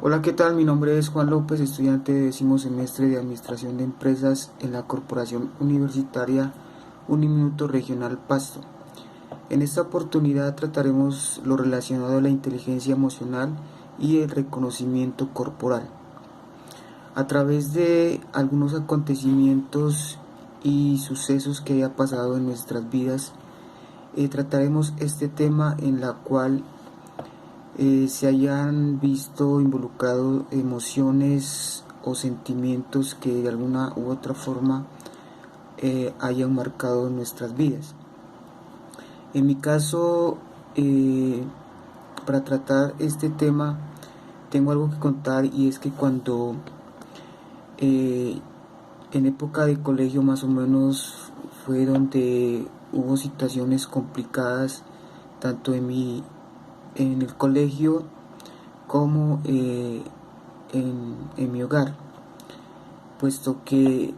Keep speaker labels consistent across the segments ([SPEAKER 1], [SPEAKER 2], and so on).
[SPEAKER 1] Hola, ¿qué tal? Mi nombre es Juan López, estudiante de 10º semestre de Administración de Empresas en la Corporación Universitaria Uniminuto Regional Pasto. En esta oportunidad trataremos lo relacionado a la inteligencia emocional y el reconocimiento corporal. A través de algunos acontecimientos y sucesos que haya pasado en nuestras vidas, trataremos este tema en la cual se hayan visto involucrados emociones o sentimientos que de alguna u otra forma hayan marcado nuestras vidas. En mi caso, para tratar este tema, tengo algo que contar, y es que cuando en época de colegio más o menos fue donde hubo situaciones complicadas tanto en el colegio como en mi hogar, puesto que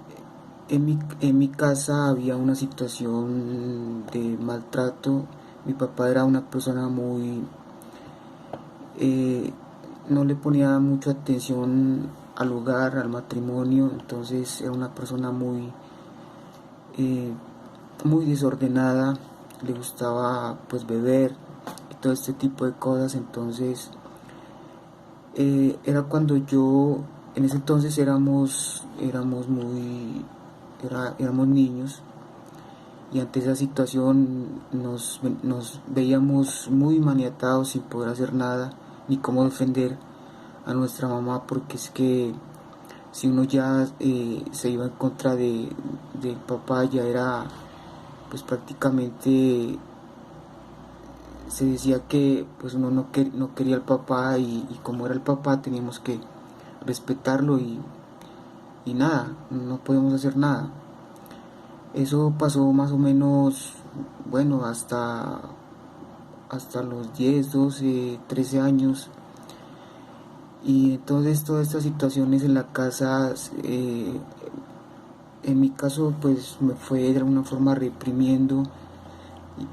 [SPEAKER 1] en mi casa había una situación de maltrato. Mi papá era una persona muy... no le ponía mucha atención al hogar, al matrimonio, entonces era una persona muy desordenada, le gustaba pues beber y todo este tipo de cosas. Entonces era cuando en ese entonces éramos niños, y ante esa situación nos veíamos muy maniatados sin poder hacer nada ni cómo defender a nuestra mamá, porque es que si uno ya se iba en contra del papá, ya era pues prácticamente se decía que pues uno no quería al papá, y como era el papá teníamos que respetarlo, y nada, no podemos hacer nada. Eso pasó más o menos, bueno, hasta los 10 12 13 años. Y entonces todas estas situaciones en la casa, en mi caso pues me fue de alguna forma reprimiendo,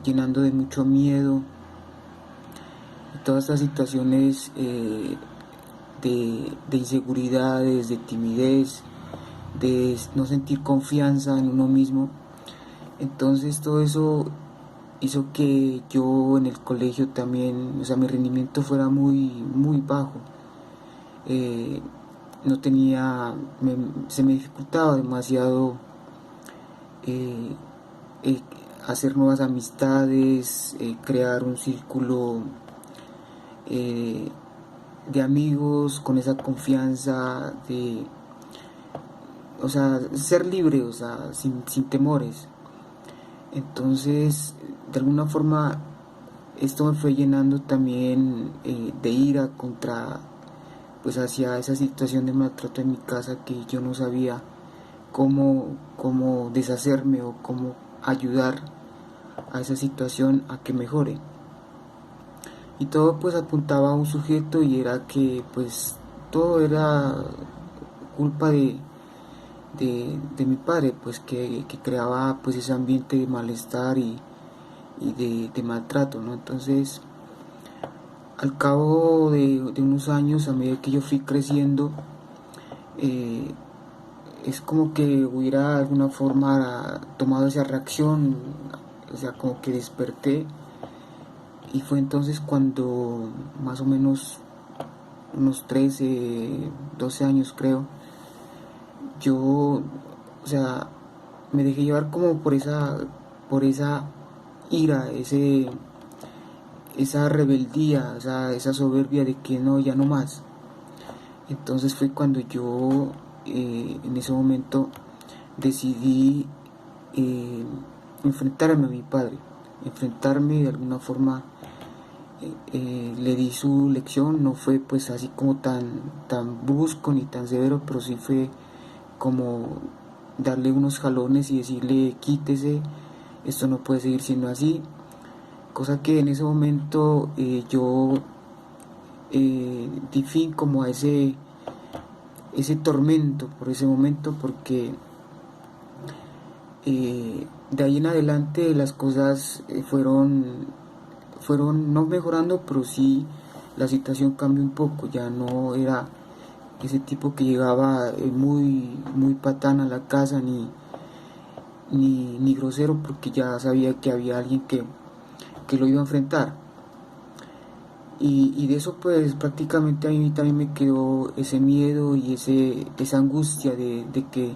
[SPEAKER 1] llenando de mucho miedo. Y todas estas situaciones de inseguridades, de timidez, de no sentir confianza en uno mismo. Entonces todo eso hizo que yo en el colegio también, o sea, mi rendimiento fuera muy bajo. No tenía, se me dificultaba demasiado eh, eh, hacer nuevas amistades, crear un círculo eh, de amigos con esa confianza, o sea, ser libre, o sea, sin temores. Entonces, de alguna forma, esto me fue llenando también de ira pues hacia esa situación de maltrato en mi casa, que yo no sabía cómo deshacerme o cómo ayudar a esa situación a que mejore. Y todo pues apuntaba a un sujeto, y era que pues todo era culpa de mi padre, pues que creaba pues ese ambiente de malestar y de maltrato, ¿no? Entonces, al cabo de unos años, a medida que yo fui creciendo, eh, es como que hubiera de alguna forma tomado esa reacción, o sea, como que desperté. Y fue entonces cuando, más o menos unos 13 12 años creo, yo, o sea, me dejé llevar como por esa ira, esa rebeldía, o sea, esa soberbia de que no, ya no más. Entonces fue cuando yo en ese momento decidí eh, enfrentarme a mi padre, enfrentarme de alguna forma. Le di su lección. No fue pues así como tan brusco ni tan severo, pero sí fue como darle unos jalones y decirle: quítese, esto no puede seguir siendo así. Cosa que en ese momento yo di fin como a ese tormento por ese momento, porque de ahí en adelante las cosas fueron no mejorando, pero sí la situación cambió un poco, ya no era ese tipo que llegaba muy patán a la casa ni grosero, porque ya sabía que había alguien que lo iba a enfrentar. Y de eso pues prácticamente a mí también me quedó ese miedo y esa angustia de que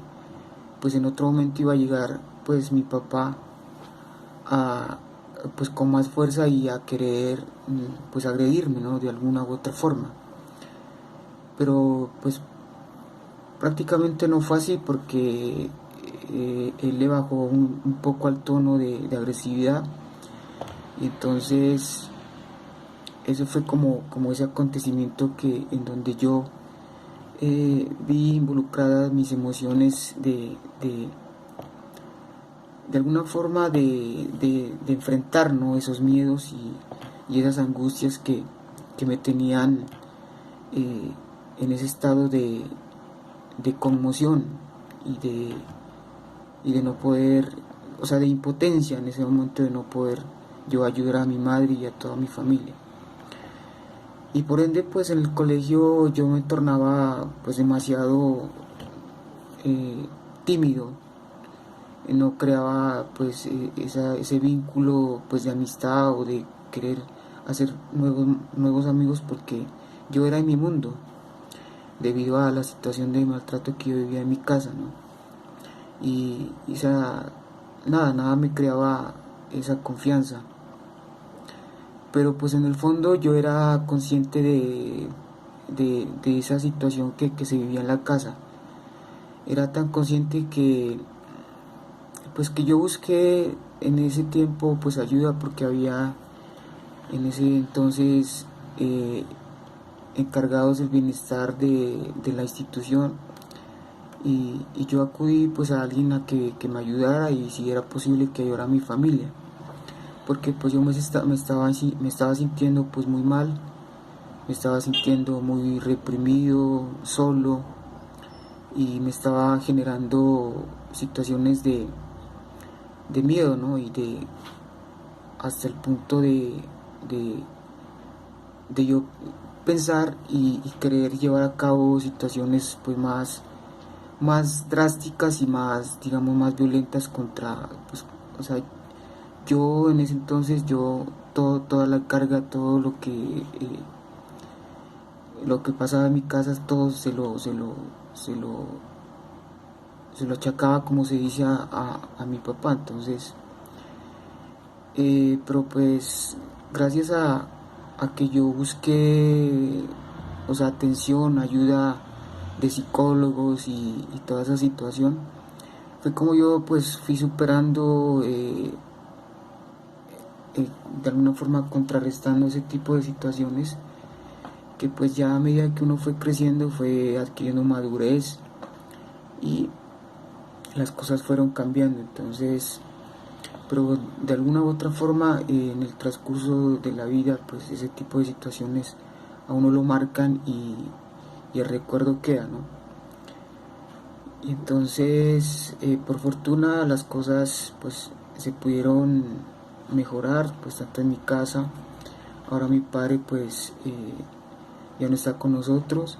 [SPEAKER 1] pues en otro momento iba a llegar pues mi papá a pues con más fuerza y a querer pues agredirme, ¿no? De alguna u otra forma. Pero pues prácticamente no fue así, porque él le bajó un poco al tono de agresividad, y entonces eso fue como ese acontecimiento en donde yo vi involucradas mis emociones de alguna forma de enfrentar, ¿no? Esos miedos y esas angustias que me tenían eh, en ese estado de conmoción y de no poder, o sea, de impotencia en ese momento, de no poder yo ayudar a mi madre y a toda mi familia. Y por ende pues en el colegio yo me tornaba pues demasiado tímido, no creaba pues ese vínculo pues de amistad o de querer hacer nuevos amigos, porque yo era en mi mundo debido a la situación de maltrato que yo vivía en mi casa, ¿no? Y nada me creaba esa confianza. Pero pues en el fondo yo era consciente de esa situación que se vivía en la casa. Era tan consciente que yo busqué en ese tiempo pues ayuda, porque había en ese entonces encargados del bienestar de la institución, y yo acudí pues a alguien a que me ayudara, y si era posible que ayudara a mi familia, porque pues yo me estaba sintiendo pues muy mal, me estaba sintiendo muy reprimido, solo, y me estaba generando situaciones de miedo, ¿no? Y hasta el punto de, de yo pensar y querer llevar a cabo situaciones pues más drásticas y más, digamos, más violentas contra, pues, o sea, yo en ese entonces, toda la carga, todo lo que pasaba en mi casa, todo se lo achacaba, como se dice, a mi papá. Entonces, pero pues gracias a que yo busqué, o sea, atención, ayuda de psicólogos y toda esa situación, fue como yo pues fui superando, de alguna forma contrarrestando ese tipo de situaciones, que pues ya a medida que uno fue creciendo fue adquiriendo madurez y las cosas fueron cambiando. Entonces, pero de alguna u otra forma, en el transcurso de la vida pues ese tipo de situaciones a uno lo marcan, y el recuerdo queda, ¿no? Y entonces, por fortuna, las cosas pues se pudieron mejorar, pues tanto en mi casa. Ahora mi padre pues ya no está con nosotros,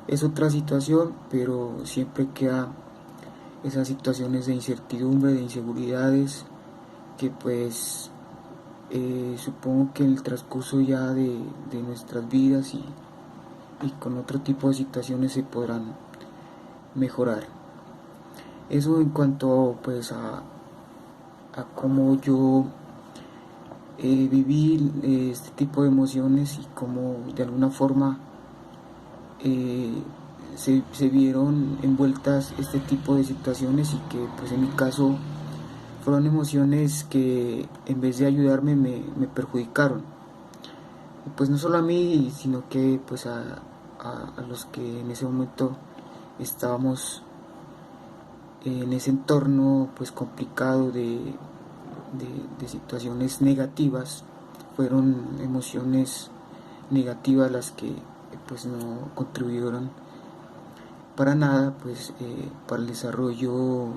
[SPEAKER 1] es otra situación, pero siempre queda esas situaciones de incertidumbre, de inseguridades, que pues supongo que en el transcurso ya de nuestras vidas y con otro tipo de situaciones se podrán mejorar. Eso en cuanto pues a cómo yo viví este tipo de emociones, y cómo de alguna forma se vieron envueltas este tipo de situaciones, y que pues en mi caso fueron emociones que en vez de ayudarme me perjudicaron. Y pues no solo a mí, sino que pues a los que en ese momento estábamos en ese entorno pues complicado de situaciones negativas. Fueron emociones negativas las que pues no contribuyeron para nada pues para el desarrollo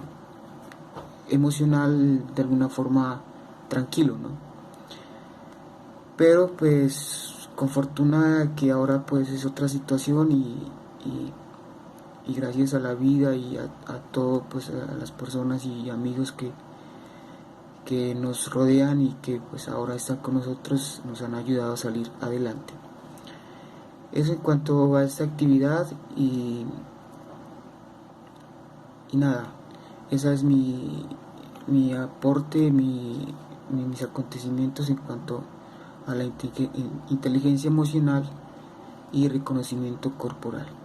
[SPEAKER 1] emocional de alguna forma tranquilo, ¿no? Pero pues con fortuna que ahora pues es otra situación y gracias a la vida y a todo, pues a las personas y amigos que nos rodean y que pues ahora están con nosotros, nos han ayudado a salir adelante. Eso en cuanto a esta actividad y nada, esa es mi aporte, mis acontecimientos en cuanto a la inteligencia emocional y reconocimiento corporal.